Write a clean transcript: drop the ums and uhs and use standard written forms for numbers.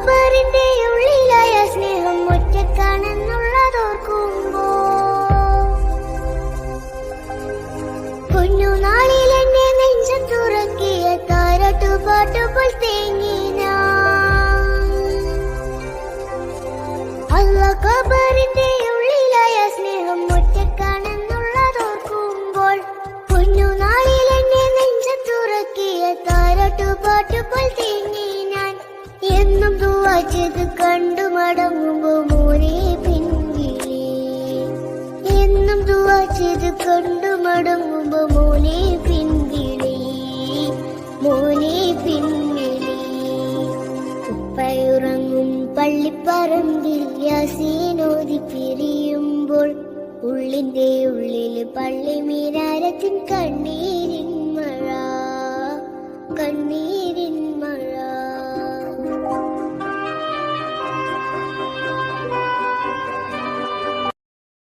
കബറിന്റെ ഉള്ളിലായ സ്നേഹം ഒറ്റക്കാണെന്നുള്ളതോർക്കുമ്പോ കുഞ്ഞുനാളിൽ എന്നെ നെഞ്ചത്തുറക്കിയ താരാട്ടുപാട്ടുപോൽ തേങ്ങി അല്ലാ കബറിന്റെ ഉള്ളിലായ സ്നേഹം ഒറ്റക്കാണെന്നുള്ളതോർക്കുമ്പോൾ കുഞ്ഞുനാളിൽ എന്നെ നെഞ്ചത്തുറക്കിയ താരാട്ടുപാട്ടുപോൽ തേങ്ങി ഞാൻ എന്നും ദുആ ചെയ്ത് കണ്ടു മടങ്ങുമ്പോ മോനെ പിൻകിളി എന്നും ദുആ ചെയ്ത് കണ്ടു മടങ്ങുമ്പോ മോനെ പിൻകിളി മോനെ പിൻകിളി ഉപ്പയുറങ്ങും പള്ളിപ്പറമ്പിൽ യാസീനോതി പിരിയുമ്പോൾ ഉള്ളിന്റെ ഉള്ളില് പള്ളി മീനാരത്തിൻ കണ്ണീരിൻ മഴ കണ്ണീർ